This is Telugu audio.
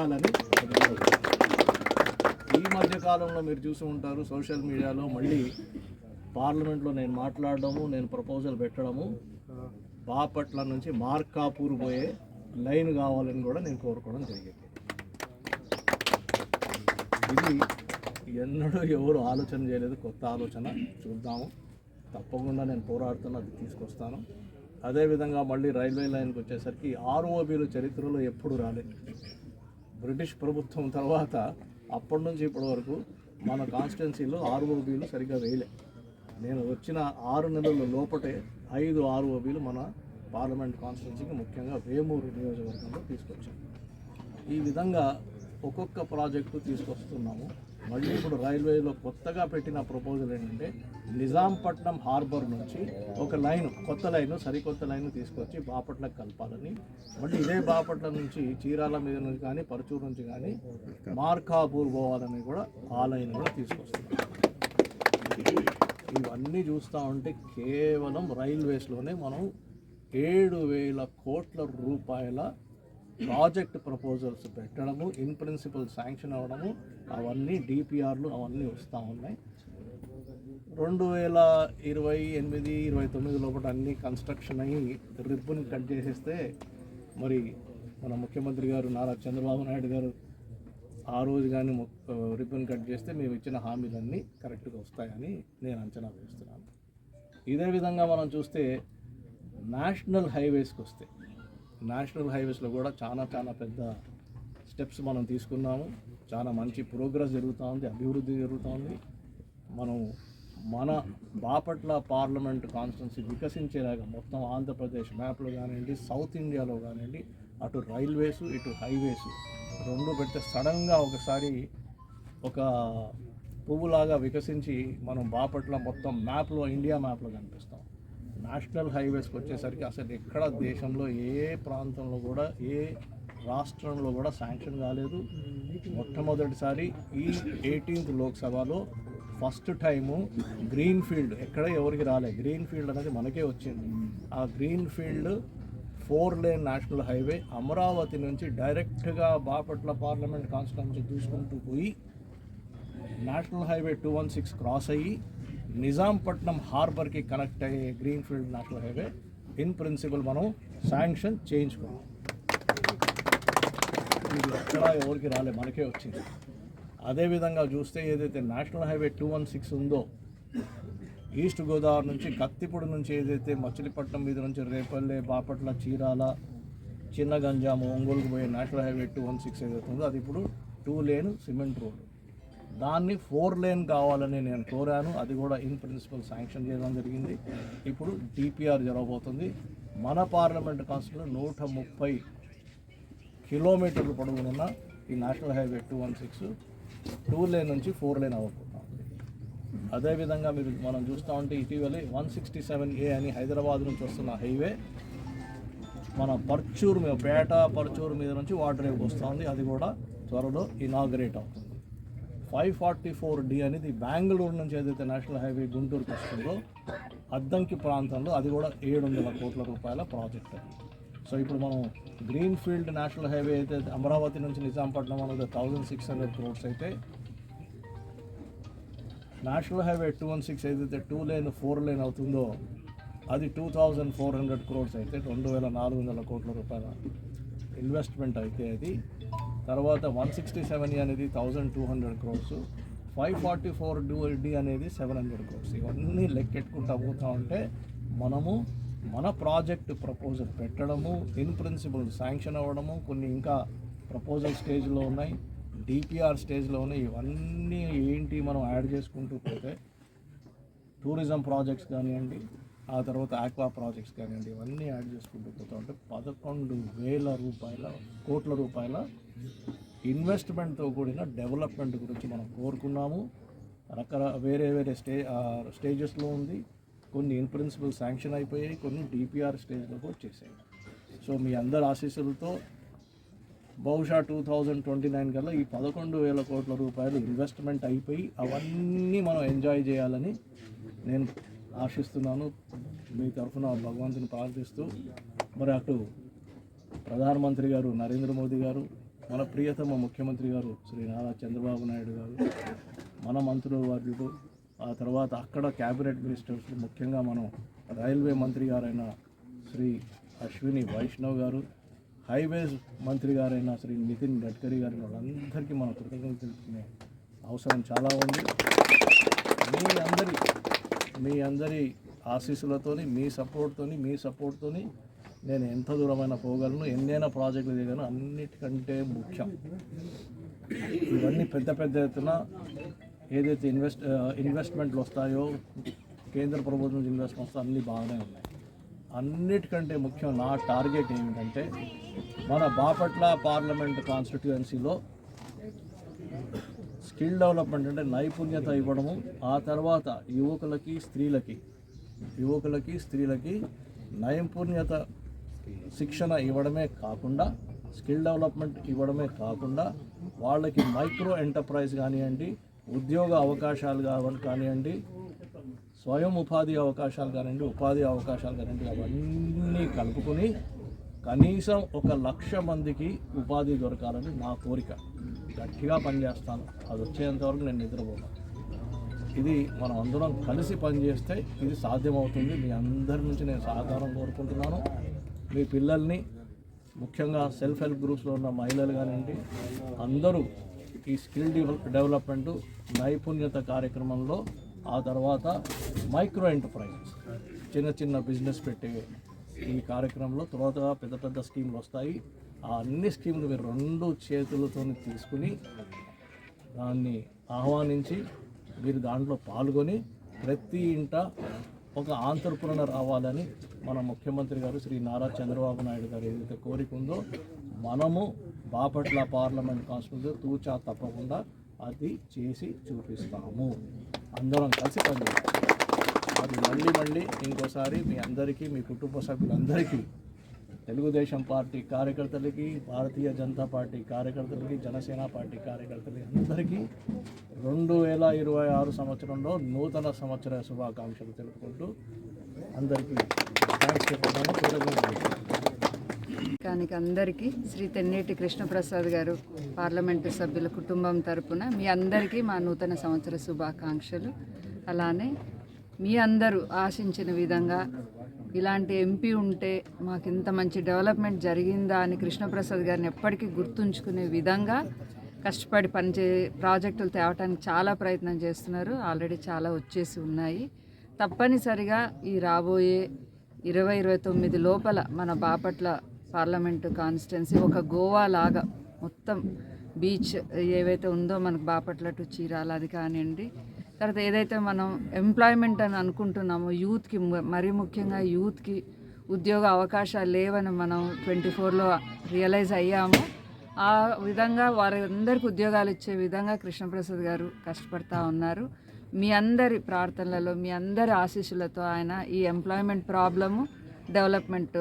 చేయాలని ఈ మధ్య కాలంలో మీరు చూసి ఉంటారు సోషల్ మీడియాలో మళ్ళీ పార్లమెంట్లో నేను మాట్లాడడము, నేను ప్రపోజల్ పెట్టడము, బాపట్ల నుంచి మార్కాపూర్ పోయే లైన్ కావాలని కూడా నేను కోరుకోవడం జరిగింది. ఇది ఎన్నడూ ఎవరు ఆలోచన చేయలేదు, కొత్త ఆలోచన. చూద్దాము, తప్పకుండా నేను పోరాడుతున్నా, అది తీసుకొస్తాను. అదేవిధంగా మళ్ళీ రైల్వే లైన్కి వచ్చేసరికి ఆర్ఓబీలు చరిత్రలో ఎప్పుడు రాలేదు. బ్రిటిష్ ప్రభుత్వం తర్వాత అప్పటి నుంచి ఇప్పటి వరకు మన కాన్స్టిట్యున్సీలో ఆర్ఓబీలు సరిగ్గా వేయలే. నేను వచ్చిన 6 నెలల లోపటే 5 ఆర్ఓబీలు మన పార్లమెంట్ కాన్స్టిట్యున్సీకి, ముఖ్యంగా వేమూరు నియోజకవర్గంలో తీసుకొచ్చాము. ఈ విధంగా ఒక్కొక్క ప్రాజెక్టు తీసుకొస్తున్నాము. మళ్ళీ ఇప్పుడు రైల్వేలో కొత్తగా పెట్టిన ప్రపోజల్ ఏంటంటే నిజాంపట్నం హార్బర్ నుంచి ఒక లైన్, కొత్త లైను, సరికొత్త లైను తీసుకొచ్చి బాపట్లకు కలపాలని, మళ్ళీ ఇదే బాపట్ల నుంచి చీరాల మీద నుంచి కానీ పరచూరు నుంచి కానీ మార్కాపూర్ పోవాలని కూడా ఆ లైన్ కూడా తీసుకొస్తున్నాం. ఇవన్నీ చూస్తూ ఉంటే కేవలం రైల్వేస్లోనే మనం 7,000 కోట్ల రూపాయల ప్రాజెక్ట్ ప్రపోజల్స్ పెట్టడము, ఇన్ ప్రిన్సిపల్ శాంక్షన్ అవ్వడము, అవన్నీ డిపిఆర్లు అవన్నీ వస్తూ ఉన్నాయి. 2028, 29 లోపల అన్నీ కన్స్ట్రక్షన్ అయ్యి రిబ్బన్ కట్ చేసేస్తే మరి మన ముఖ్యమంత్రి గారు నారా చంద్రబాబు నాయుడు గారు ఆ రోజు కానీ రిబ్బన్ కట్ చేస్తే మేము ఇచ్చిన హామీలన్నీ కరెక్ట్గా వస్తాయని నేను అంచనా వేస్తున్నాను. ఇదే విధంగా మనం చూస్తే నేషనల్ హైవేస్కి వస్తే, నేషనల్ హైవేస్లో కూడా చాలా పెద్ద స్టెప్స్ మనం తీసుకున్నాము. చాలా మంచి ప్రోగ్రెస్ జరుగుతూ ఉంది, అభివృద్ధి జరుగుతూ ఉంది. మనం మన బాపట్ల పార్లమెంట్ కాన్స్టిట్యున్సీ వికసించేలాగా మొత్తం ఆంధ్రప్రదేశ్ మ్యాప్లో కానివ్వండి, సౌత్ ఇండియాలో కానివ్వండి, అటు రైల్వేసు ఇటు హైవేసు రెండు పెడితే సడన్గా ఒకసారి ఒక పువ్వులాగా వికసించి మనం బాపట్ల మొత్తం మ్యాప్లో, ఇండియా మ్యాప్లో కనిపిస్తాం. నేషనల్ హైవేస్కి వచ్చేసరికి అసలు ఎక్కడ దేశంలో ఏ ప్రాంతంలో కూడా, ఏ రాష్ట్రంలో కూడా శాంక్షన్ కాలేదు. మొట్టమొదటిసారి ఈ 18th లోక్సభలో ఫస్ట్ టైము గ్రీన్ ఫీల్డ్ ఎక్కడ ఎవరికి రాలే. గ్రీన్ ఫీల్డ్ అనేది మనకే వచ్చింది. ఆ green field 4 lane national highway Amaravati నుంచి డైరెక్ట్గా బాపట్ల పార్లమెంట్ కాన్స్టిట్యున్సీ దూసుకుంటూ పోయి నేషనల్ హైవే 216 క్రాస్ అయ్యి నిజాంపట్నం హార్బర్కి కనెక్ట్ అయ్యే green field national highway in principle మనం శాంక్షన్ చేయించుకున్నాం. ఇది ఎక్కడా ఎవరికి రాలే, మనకే వచ్చింది. అదేవిధంగా చూస్తే ఏదైతే నేషనల్ హైవే 216 ఉందో, ఈస్ట్ గోదావరి నుంచి కత్తిపూడి నుంచి ఏదైతే మచిలీపట్నం మీద నుంచి రేపల్లె, బాపట్ల, చీరాల, చిన్నగంజాము, ఒంగోలుకు పోయే నేషనల్ హైవే 216 ఏదైతే ఉందో అది ఇప్పుడు 2 లేన్ సిమెంట్ రోడ్. దాన్ని 4 లేన్ కావాలని నేను కోరాను. అది కూడా ఇన్ ప్రిన్సిపల్ శాంక్షన్ చేయడం జరిగింది. ఇప్పుడు డిపిఆర్ జరగబోతుంది. మన పార్లమెంట్ కాన్స్టిట్యూన్సీలో 130 కిలోమీటర్లు పొడవునున్న ఈ నేషనల్ హైవే 216 2 లేన్ నుంచి 4 లేన్ అవ్వబోతున్నాం. అదేవిధంగా మనం చూస్తూ ఉంటే ఇటీవలే 167A అని హైదరాబాద్ నుంచి వస్తున్న హైవే మన పర్చూరు మీద, పర్చూరు మీద నుంచి వాటర్ వేవ్కి వస్తుంది. అది కూడా త్వరలో ఇనాగరేట్ అవుతుంది. 544D అనేది బెంగళూరు నుంచి ఏదైతే నేషనల్ హైవే గుంటూరుకి వస్తుందో అద్దంకి ప్రాంతంలో, అది కూడా 700 కోట్ల రూపాయల ప్రాజెక్ట్. సో ఇప్పుడు మనం గ్రీన్ ఫీల్డ్ నేషనల్ హైవే అయితే అమరావతి నుంచి నిజాంపట్నం అనేది 1600 crores అయితే, నేషనల్ హైవే 216 ఏదైతే 2 లేన్ 4 లేన్ అవుతుందో అది 2400 crores అయితే, 2400 కోట్ల రూపాయల ఇన్వెస్ట్మెంట్ అయితే అది. తర్వాత 167E అనేది 1200 crores, 544D అనేది 700 crores. ఇవన్నీ లెక్కెట్టుకుంటూ పోతూ ఉంటే మనము మన ప్రాజెక్టు ప్రపోజల్ పెట్టడము, ఇన్ ప్రిన్సిపల్ శాంక్షన్ అవ్వడము, కొన్ని ఇంకా ప్రపోజల్ స్టేజ్లో ఉన్నాయి, డిపిఆర్ స్టేజ్లో ఉన్నాయి. ఇవన్నీ ఏంటి మనం యాడ్ చేసుకుంటూ పోతే టూరిజం ప్రాజెక్ట్స్ కానివ్వండి, ఆ తర్వాత ఆక్వా ప్రాజెక్ట్స్ కానివ్వండి, ఇవన్నీ యాడ్ చేసుకుంటూ పోతూ ఉంటే 11,000 కోట్ల రూపాయల ఇన్వెస్ట్మెంట్తో కూడిన డెవలప్మెంట్ గురించి మనం కోరుకున్నాము. వేరే స్టేజెస్లో ఉంది. కొన్ని ఇన్ ప్రిన్సిపల్ శాంక్షన్ అయిపోయాయి, కొన్ని డిపిఆర్ స్టేజ్లో కూడా చేసాయి. సో మీ అందరి ఆశీస్సులతో బహుశా 2029 కల్లా ఈ 11,000 కోట్ల రూపాయలు ఇన్వెస్ట్మెంట్ అయిపోయి అవన్నీ మనం ఎంజాయ్ చేయాలని నేను ఆశిస్తున్నాను. మీ తరఫున భగవంతుని ప్రార్థిస్తూ, మరి అటు ప్రధానమంత్రి గారు నరేంద్ర మోదీ గారు, మన ప్రియతమ ముఖ్యమంత్రి గారు శ్రీ నారా చంద్రబాబు నాయుడు గారు, మన మంత్రుల వర్యులు, ఆ తర్వాత అక్కడ క్యాబినెట్ మినిస్టర్స్, ముఖ్యంగా మనం రైల్వే మంత్రి గారైన శ్రీ అశ్విని వైష్ణవ్ గారు, హైవేస్ మంత్రి గారైన శ్రీ నితిన్ గడ్కరీ గారి వాళ్ళందరికీ మన కృతజ్ఞతలు తెలుపుకునే అవసరం చాలా ఉంది. మీ అందరి ఆశీస్సులతోని, మీ సపోర్ట్తోని నేను ఎంత దూరమైనా పోగలను, ఎన్నైనా ప్రాజెక్టులు దిగాను. అన్నిటికంటే ముఖ్యం ఇవన్నీ పెద్ద ఎత్తున ఏదైతే ఇన్వెస్ట్మెంట్లు వస్తాయో, కేంద్ర ప్రభుత్వం నుంచి ఇన్వెస్ట్మెంట్ వస్తాయో అన్నీ బాగానే ఉన్నాయి. అన్నిటికంటే ముఖ్యం నా టార్గెట్ ఏమిటంటే మన బాపట్ల పార్లమెంట్ కాన్స్టిట్యుయెన్సీలో స్కిల్ డెవలప్మెంట్ అంటే నైపుణ్యత ఇవ్వడము, ఆ తర్వాత యువకులకి స్త్రీలకి నైపుణ్యత శిక్షణ ఇవ్వడమే కాకుండా, స్కిల్ డెవలప్మెంట్ ఇవ్వడమే కాకుండా వాళ్ళకి మైక్రో ఎంటర్ప్రైజ్ కానివ్వండి, ఉద్యోగ అవకాశాలు కానివ్వండి, స్వయం ఉపాధి అవకాశాలు కానివ్వండి, అవన్నీ కలుపుకొని కనీసం 1,00,000 మందికి ఉపాధి దొరకాలని నా కోరిక. గట్టిగా పనిచేస్తాను, అది వచ్చేంతవరకు నేను నిద్రపోను. ఇది మనం అందరం కలిసి పనిచేస్తే ఇది సాధ్యమవుతుంది. మీ అందరి నుంచి నేను సహకారం కోరుకుంటున్నాను. మీ పిల్లల్ని, ముఖ్యంగా సెల్ఫ్ హెల్ప్ గ్రూప్స్లో ఉన్న మహిళలు కానివ్వండి, అందరూ ఈ స్కిల్ డెవలప్మెంట్ నైపుణ్యత కార్యక్రమంలో, ఆ తర్వాత మైక్రో ఎంటర్ప్రైజెస్ చిన్న బిజినెస్ పెట్టే ఈ కార్యక్రమంలో తర్వాత పెద్ద స్కీములు వస్తాయి. ఆ అన్ని స్కీములు మీరు 2 చేతులతో తీసుకుని దాన్ని ఆహ్వానించి మీరు దాంట్లో పాల్గొని ప్రతి ఇంట ఒక ఆంటర్‌ప్రెన్యూర్ అవ్వాలని మన ముఖ్యమంత్రి గారు శ్రీ నారా చంద్రబాబు నాయుడు గారు ఏదైతే కోరిక ఉందో, మనము బాపట్ల పార్లమెంట్ కాన్స్టిట్యూన్సీలో తూచా తప్పకుండా అది చేసి చూపిస్తాము. అందరం కలిసి పనిచేస్తాం. అది మళ్ళీ ఇంకోసారి మీ అందరికీ, మీ కుటుంబ సభ్యులందరికీ, తెలుగుదేశం పార్టీ కార్యకర్తలకి, భారతీయ జనతా పార్టీ కార్యకర్తలకి, జనసేన పార్టీ కార్యకర్తలకి అందరికీ 2026 సంవత్సరంలో నూతన సంవత్సర శుభాకాంక్షలు తెలుపుకుంటూ అందరికీ థ్యాంక్స్ చెప్తున్నాను. కానీ అందరికీ శ్రీ తెన్నేటి కృష్ణప్రసాద్ గారు పార్లమెంటు సభ్యుల కుటుంబం తరపున మీ అందరికీ మా నూతన సంవత్సర శుభాకాంక్షలు. అలానే మీ అందరూ ఆశించిన విధంగా ఇలాంటి ఎంపీ ఉంటే మాకు ఇంత మంచి డెవలప్మెంట్ జరిగిందా అని కృష్ణప్రసాద్ గారిని ఎప్పటికీ గుర్తుంచుకునే విధంగా కష్టపడి ప్రాజెక్టులు తేవటానికి చాలా ప్రయత్నం చేస్తున్నారు. ఆల్రెడీ చాలా వచ్చేసి ఉన్నాయి. తప్పనిసరిగా ఈ రాబోయే 2029 లోపల మన బాపట్ల పార్లమెంటు కాన్స్టిట్యున్సీ ఒక గోవా లాగా మొత్తం బీచ్ ఏవైతే ఉందో మనకు బాపట్ల టు చీరాల అది కానివ్వండి, తర్వాత ఏదైతే మనం ఎంప్లాయ్మెంట్ అని అనుకుంటున్నామో యూత్కి, మరీ ముఖ్యంగా యూత్కి ఉద్యోగ అవకాశాలు లేవని మనం 24లో రియలైజ్ అయ్యాము. ఆ విధంగా వారందరికీ ఉద్యోగాలు ఇచ్చే విధంగా కృష్ణప్రసాద్ గారు కష్టపడతా ఉన్నారు. మీ అందరి ప్రార్థనలలో, మీ అందరి ఆశీస్సులతో ఆయన ఈ ఎంప్లాయ్మెంట్ ప్రాబ్లము, డెవలప్మెంట్